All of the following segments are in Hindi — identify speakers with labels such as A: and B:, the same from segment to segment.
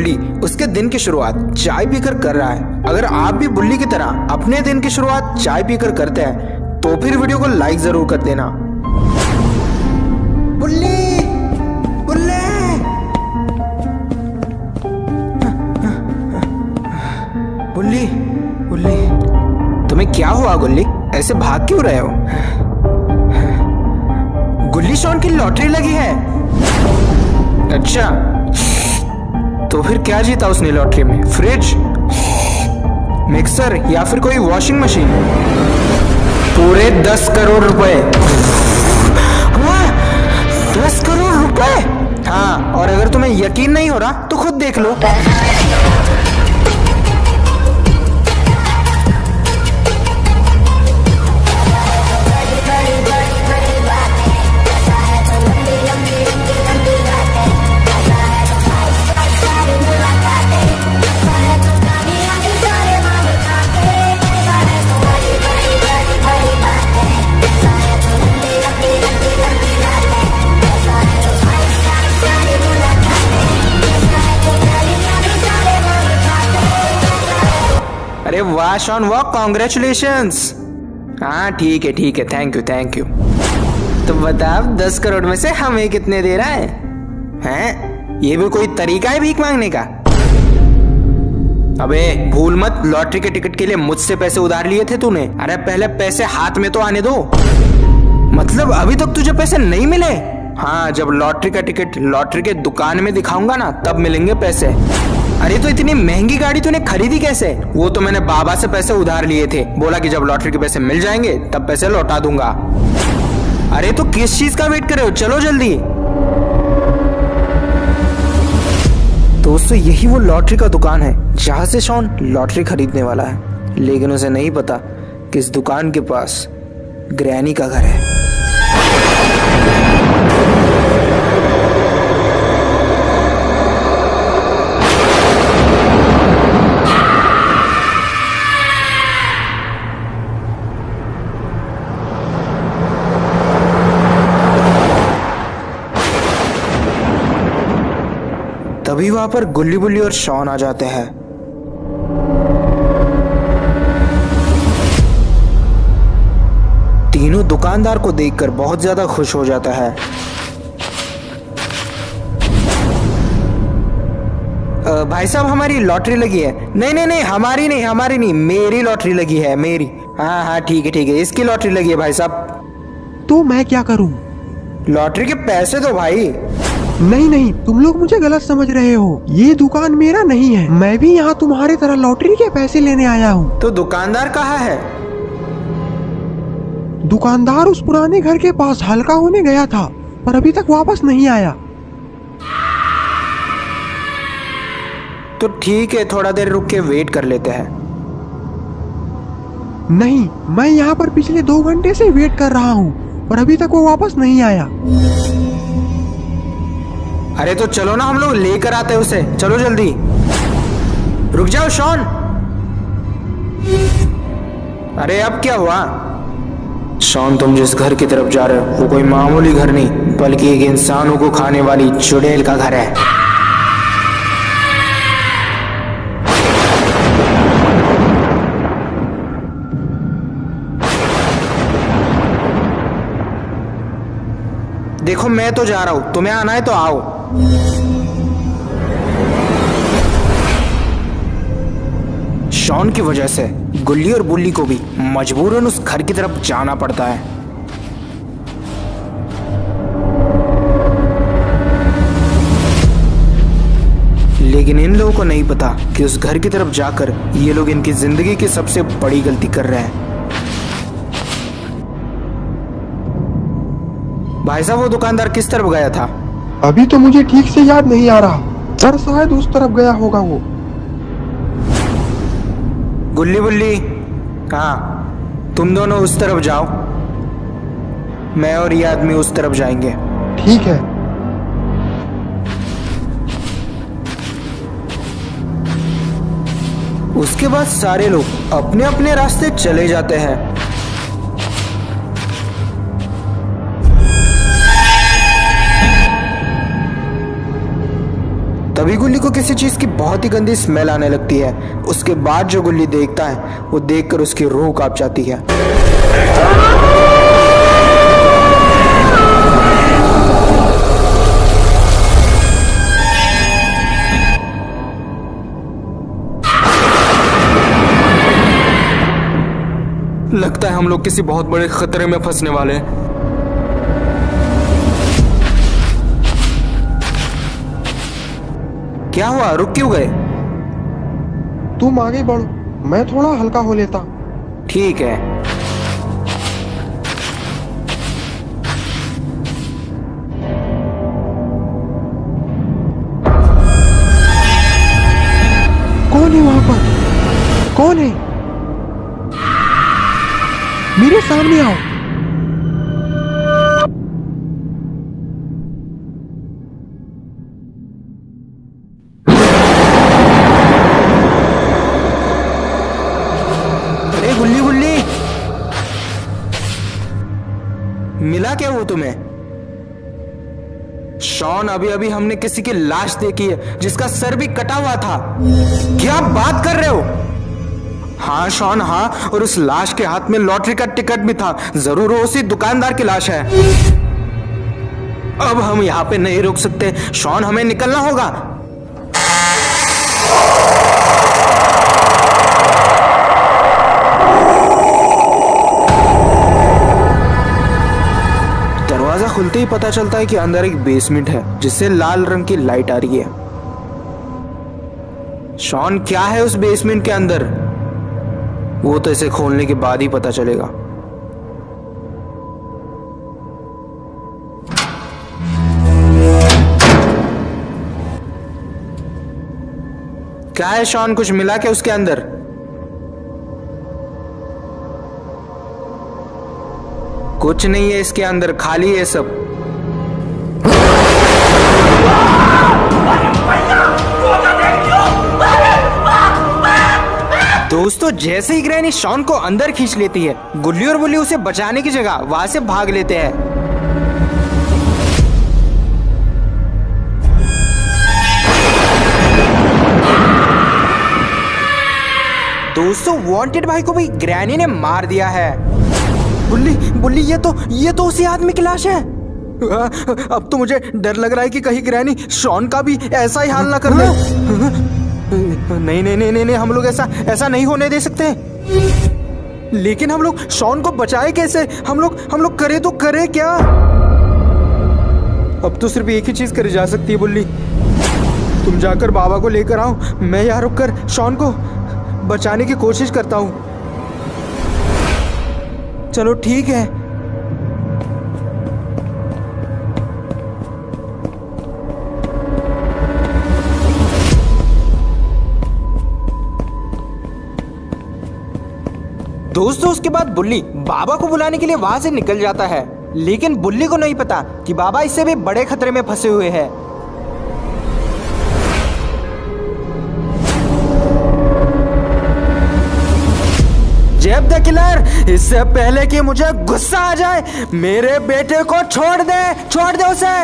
A: बुल्ली उसके दिन की शुरुआत चाय पीकर कर रहा है। अगर आप भी बुल्ली की तरह अपने दिन की शुरुआत चाय पीकर करते हैं तो फिर वीडियो को लाइक जरूर कर देना। बुल्ली बुल्ले बुल्ली बुल्ली, तुम्हें क्या हुआ गुल्ली? ऐसे भाग क्यों रहे हो? गुल्ली शॉन की लॉटरी लगी है। अच्छा, तो फिर क्या जीता उसने लॉटरी में? फ्रिज, मिक्सर या फिर कोई वॉशिंग मशीन? पूरे 10 करोड़ रुपए। 10 करोड़ रुपए? हाँ, और अगर तुम्हें यकीन नहीं हो रहा तो खुद देख लो। अरे वाह शॉन वाह, कॉन्ग्रेचुलेशंस। हाँ ठीक है, थैंक यू। तो बताओ 10 करोड़ में से हमें कितने दे रहा है? हैं? ये भी कोई तरीका है भीख मांगने का? अबे भूल मत, लॉटरी के टिकट के लिए मुझसे पैसे उधार लिए थे तूने। अरे पहले पैसे हाथ में तो आने दो। मतलब अभी तक तुझे पैसे नहीं मिले? हाँ, जब लॉटरी का टिकट लॉटरी के दुकान में दिखाऊंगा ना तब मिलेंगे पैसे। अरे तो इतनी महंगी गाड़ी तूने खरीदी कैसे? वो तो मैंने बाबा से पैसे उधार लिए थे, बोला कि जब लॉटरी के पैसे मिल जाएंगे तब पैसे लौटा दूंगा। अरे तो किस चीज का वेट कर रहे हो? चलो जल्दी। दोस्तों यही वो लॉटरी का दुकान है जहां से शॉन लॉटरी खरीदने वाला है, लेकिन उसे नहीं पता कि इस दुकान के पास ग्रैनी का घर है। तभी वहां पर गुल्ली बुल्ली और शॉन आ जाते हैं। तीनों दुकानदार को देखकर बहुत ज्यादा खुश हो जाता है। भाई साहब हमारी लॉटरी लगी है। नहीं, हमारी नहीं, मेरी लॉटरी लगी है, मेरी। हाँ ठीक है, इसकी लॉटरी लगी है भाई साहब।
B: तो मैं क्या करूं?
A: लॉटरी के पैसे दो भाई।
B: नहीं, तुम लोग मुझे गलत समझ रहे हो। ये दुकान मेरा नहीं है, मैं भी यहाँ तुम्हारी तरह लॉटरी के पैसे लेने आया हूँ।
A: तो दुकानदार कहाँ है?
B: दुकानदार उस पुराने घर के पास हल्का होने गया था, पर अभी तक वापस नहीं आया।
A: तो ठीक है, थोड़ा देर रुक के वेट कर लेते हैं।
B: नहीं, मैं यहाँ पर पिछले 2 घंटे से वेट कर रहा हूँ, पर अभी तक वो वापस नहीं आया।
A: अरे तो चलो ना, हम लोग लेकर आते हैं उसे। चलो जल्दी। रुक जाओ शॉन। अरे अब क्या हुआ? शॉन, तुम जिस घर की तरफ जा रहे हो वो कोई मामूली घर नहीं, बल्कि एक इंसानों को खाने वाली चुड़ैल का घर है। देखो मैं तो जा रहा हूं, तुम्हें आना है तो आओ। शॉन की वजह से गुल्ली और बुल्ली को भी मजबूरन उस घर की तरफ जाना पड़ता है। लेकिन इन लोगों को नहीं पता कि उस घर की तरफ जाकर ये लोग इनकी जिंदगी की सबसे बड़ी गलती कर रहे हैं। भाई साहब वो दुकानदार किस तरफ गया था?
B: अभी तो मुझे ठीक से याद नहीं आ रहा, पर शायद उस तरफ गया होगा वो।
A: गुल्ली बुल्ली, हाँ तुम दोनों उस तरफ जाओ, मैं और ये आदमी उस तरफ जाएंगे।
B: ठीक है।
A: उसके बाद सारे लोग अपने अपने रास्ते चले जाते हैं। तभी गुल्ली को किसी चीज की बहुत ही गंदी स्मेल आने लगती है। उसके बाद जो गुल्ली देखता है वो देखकर उसकी रूह कांप जाती है। लगता है हम लोग किसी बहुत बड़े खतरे में फंसने वाले हैं। क्या हुआ, रुक क्यों गए?
B: तुम आगे बढ़ो, मैं थोड़ा हल्का हो लेता।
A: ठीक है।
B: कौन है वहां पर? कौन है? मेरे सामने आओ।
A: अरे गुल्ली गुल्ली, मिला क्या वो तुम्हें? शॉन, अभी अभी हमने किसी की लाश देखी है जिसका सर भी कटा हुआ था। क्या बात कर रहे हो? हाँ शॉन, हाँ, और उस लाश के हाथ में लॉटरी का टिकट भी था। जरूर वो उसी दुकानदार की लाश है। अब हम यहाँ पे नहीं रुक सकते शॉन, हमें निकलना होगा। दरवाजा खुलते ही पता चलता है कि अंदर एक बेसमेंट है जिससे लाल रंग की लाइट आ रही है। शॉन, क्या है उस बेसमेंट के अंदर? वो तो इसे खोलने के बाद ही पता चलेगा। क्या है शॉन, कुछ मिला क्या उसके अंदर? कुछ नहीं है इसके अंदर, खाली है सब। दोस्तों, जैसे ही ग्रैनी शॉन को अंदर खींच लेती है, गुल्ली और बुल्ली उसे बचाने की जगह वहां से भाग लेते हैं। दोस्तों, वांटेड भाई को भी ग्रैनी ने मार दिया है। बुल्ली बुल्ली, ये तो उसी आदमी की लाश है। अब तो मुझे डर लग रहा है कि कहीं ग्रैनी शॉन का भी ऐसा ही हाल ना कर दे। नहीं नहीं नहीं नहीं, हम लोग ऐसा नहीं होने दे सकते। लेकिन हम लोग शॉन को बचाए कैसे? हम लोग करे तो करे क्या? अब तो सिर्फ एक ही चीज करी जा सकती है बुल्ली, तुम जाकर बाबा को लेकर आओ, मैं यहाँ रुककर शॉन को बचाने की कोशिश करता हूँ। चलो ठीक है। दोस्तों, उसके बाद बुल्ली बाबा को बुलाने के लिए वहां से निकल जाता है, लेकिन बुल्ली को नहीं पता कि बाबा इससे भी बड़े खतरे में फंसे हुए हैं। जेब द किलर, इससे पहले कि मुझे गुस्सा आ जाए, मेरे बेटे को छोड़ दे उसे।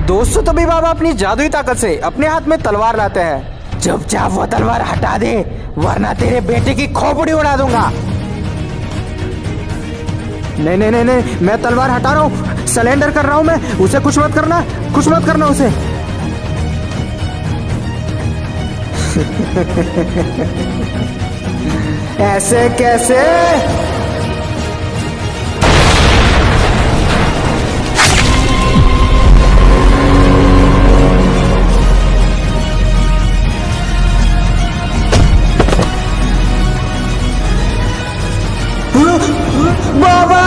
A: दोस्तों, तभी बाबा अपनी जादुई ताकत से अपने हाथ में तलवार लाते हैं। चुपचाप वो तलवार हटा दे, वरना तेरे बेटे की खोपड़ी उड़ा दूंगा। नहीं नहीं नहीं नहीं, मैं तलवार हटा रहा हूँ, सरेंडर कर रहा हूँ मैं। उसे कुछ मत करना उसे। ऐसे कैसे? बाबा!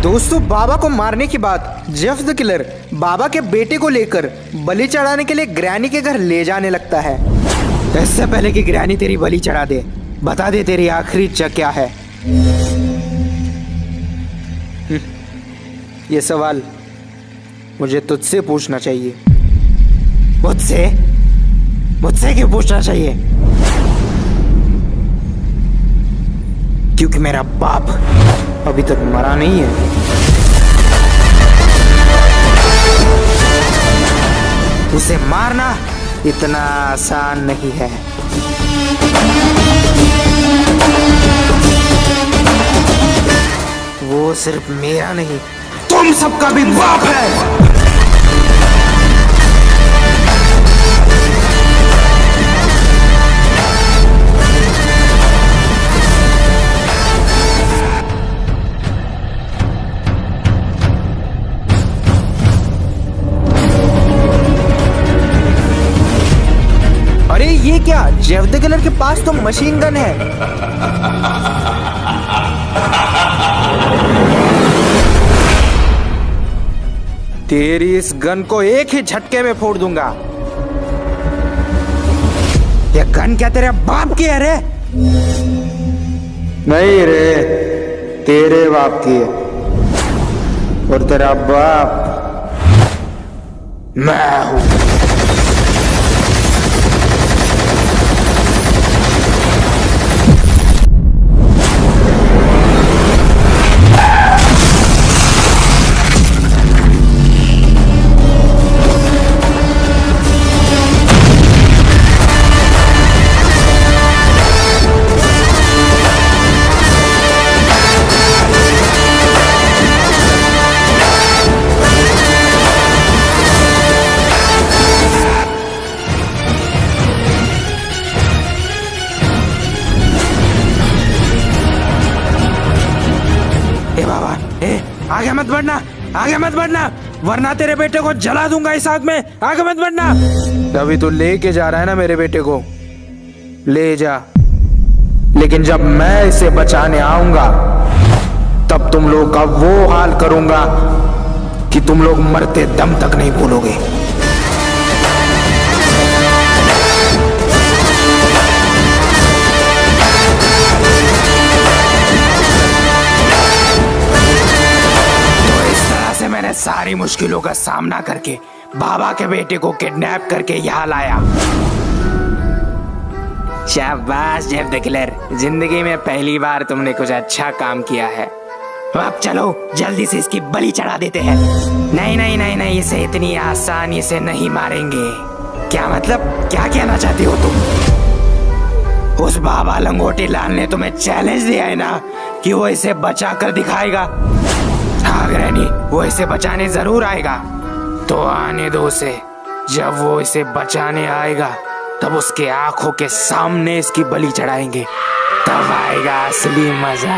A: दोस्तों, बाबा को मारने के बाद जेफ द किलर बाबा के बेटे को लेकर बलि चढ़ाने के लिए ग्रैनी के घर ले जाने लगता है। इससे पहले कि ग्रैनी तेरी बलि चढ़ा दे, बता दे तेरी आखिरी इच्छा क्या है। ये सवाल मुझे तुझसे पूछना चाहिए। मुझसे क्यों पूछना चाहिए? क्योंकि मेरा बाप अभी तक मरा नहीं है। उसे मारना इतना आसान नहीं है। वो सिर्फ मेरा नहीं, तुम सबका भी बाप है। अरे ये क्या? जेफ द किलर के पास तो मशीन गन है। तेरी इस गन को एक ही झटके में फोड़ दूंगा। ये गन क्या तेरे बाप की है रे? नहीं रे, तेरे बाप की है। और तेरा बाप मैं हूं। आगे मत बढ़ना, आगे मत बढ़ना, वरना तेरे बेटे को जला दूंगा इस आग में। आगे मत बढ़ना। अभी तो लेके जा रहा है ना मेरे बेटे को, ले जा। लेकिन जब मैं इसे बचाने आऊंगा तब तुम लोग का वो हाल करूंगा कि तुम लोग मरते दम तक नहीं भूलोगे। मैंने सारी मुश्किलों का सामना करके बाबा के बेटे को किडनैप करके यहाँ लाया। शाबाश जेफ द किलर, जिंदगी में पहली बार तुमने कुछ अच्छा काम किया है। अब चलो जल्दी से इसकी बलि चढ़ा देते हैं। नहीं नहीं नहीं नहीं, इसे इतनी आसानी से नहीं मारेंगे। क्या मतलब, क्या कहना चाहती हो तुम? उस बाबा लंगोटी लाल ने तुम्हें चैलेंज दिया है ना कि वो इसे बचा कर दिखाएगा। हाँ ग्रैनी, वो इसे बचाने जरूर आएगा। तो आने दो उसे। जब वो इसे बचाने आएगा तब उसके आंखों के सामने इसकी बलि चढ़ाएंगे, तब आएगा असली मजा।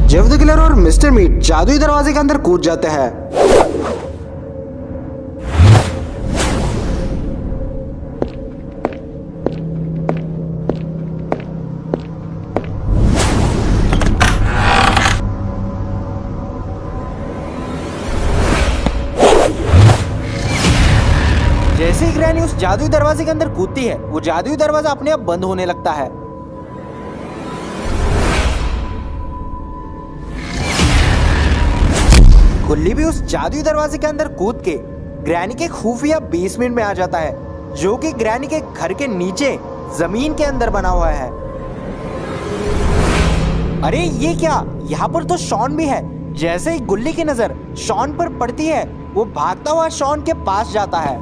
A: जेफ द किलर और मिस्टर मीट जादुई दरवाजे के अंदर कूद जाते हैं। जैसे ही ग्रैनी उस जादुई दरवाजे के अंदर कूदती है, वो जादुई दरवाजा अपने आप बंद होने लगता है। गुल्ली भी उस जादुई दरवाजे के अंदर कूद के ग्रैनी के खुफिया बेसमेंट में आ जाता है, जो कि ग्रैनी के घर के नीचे जमीन के अंदर बना हुआ है। अरे ये क्या? यहाँ पर तो शॉन भी है। जैसे ही गुल्ली की नजर शॉन पर पड़ती है, वो भागता हुआ शॉन के पास जाता है।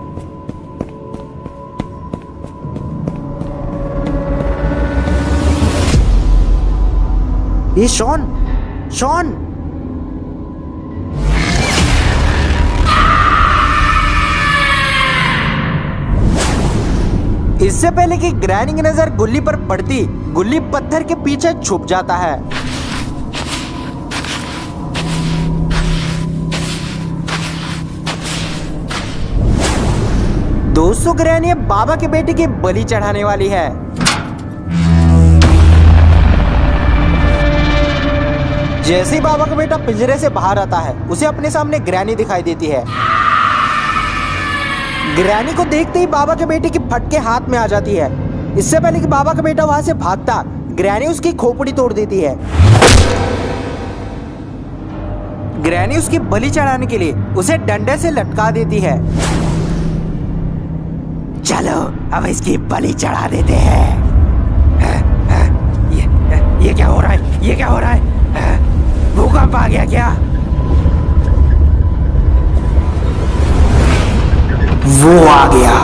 A: ये शॉन, शॉन। इससे पहले कि ग्रैनी की नजर गुल्ली पर पड़ती, गुल्ली पत्थर के पीछे छुप जाता है। दोस्तों, ग्रैनी अब बाबा के बेटे की बलि चढ़ाने वाली है। जैसे ही बाबा का बेटा पिंजरे से बाहर आता है, उसे अपने सामने ग्रैनी दिखाई देती है। ग्रैनी को देखते ही बाबा के बेटे की फटके हाथ में आ जाती है। इससे पहले कि बाबा का बेटा वहां से भागता, ग्रैनी उसकी खोपड़ी तोड़ देती है। ग्रैनी उसकी बलि चढ़ाने के लिए उसे डंडे से लटका देती है। चलो अब इसकी बलि चढ़ा देते हैं। ये क्या हो रहा है? ये क्या हो रहा है? भूकंप आ गया क्या? वो आ गया।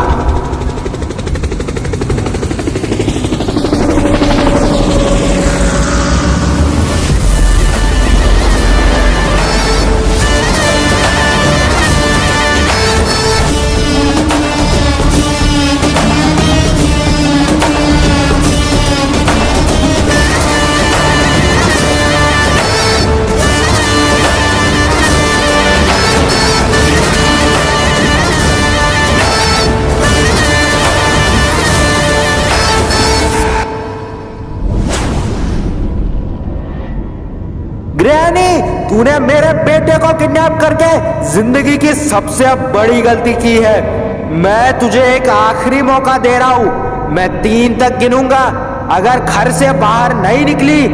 A: ग्रैनी, तूने मेरे बेटे को किडनैप करके जिंदगी की सबसे बड़ी गलती की है। मैं तुझे एक आखिरी मौका दे रहा हूं। मैं 3 तक गिनूंगा। अगर घर से बाहर नहीं निकली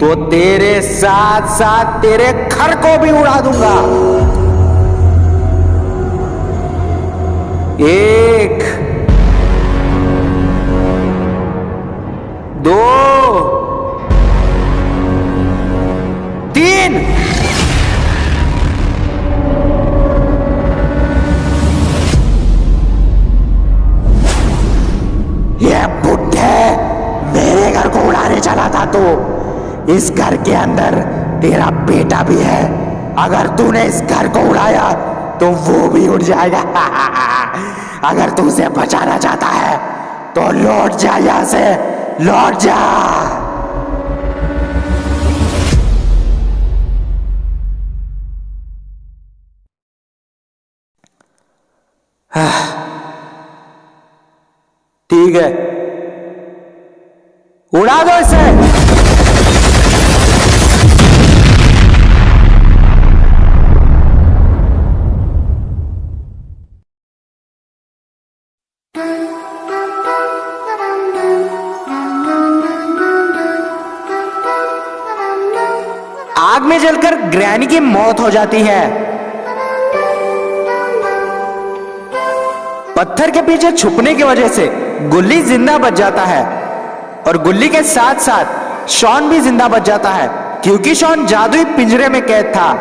A: तो तेरे साथ साथ तेरे घर को भी उड़ा दूंगा। 1, 2, 3। ये बुड्ढे मेरे घर को उड़ाने चला था। तो इस घर के अंदर तेरा बेटा भी है। अगर तूने इस घर को उड़ाया तो वो भी उड़ जाएगा। अगर तू उसे बचाना चाहता है तो लौट जा, यहां से लौट जा। ठीक है, उड़ा दो इसे। आग में जलकर ग्रैनी की मौत हो जाती है। पत्थर के पीछे छुपने की वजह से गुल्ली जिंदा बच जाता है और गुल्ली के साथ साथ शॉन भी जिंदा बच जाता है, क्योंकि शॉन जादुई पिंजरे में कैद था।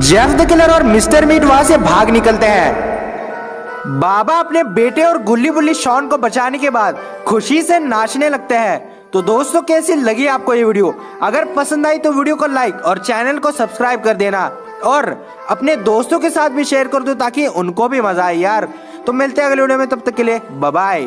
A: जेफ द किलर और मिस्टर मीट वहां से भाग निकलते हैं। बाबा अपने बेटे और गुल्ली बुल्ली शॉन को बचाने के बाद खुशी से नाचने लगते हैं। तो दोस्तों, कैसी लगी आपको ये वीडियो? अगर पसंद आई तो वीडियो को लाइक और चैनल को सब्सक्राइब कर देना और अपने दोस्तों के साथ भी शेयर कर दो ताकि उनको भी मजा आए यार। तो मिलते हैं अगले वीडियो में, तब तक के लिए बाय बाय।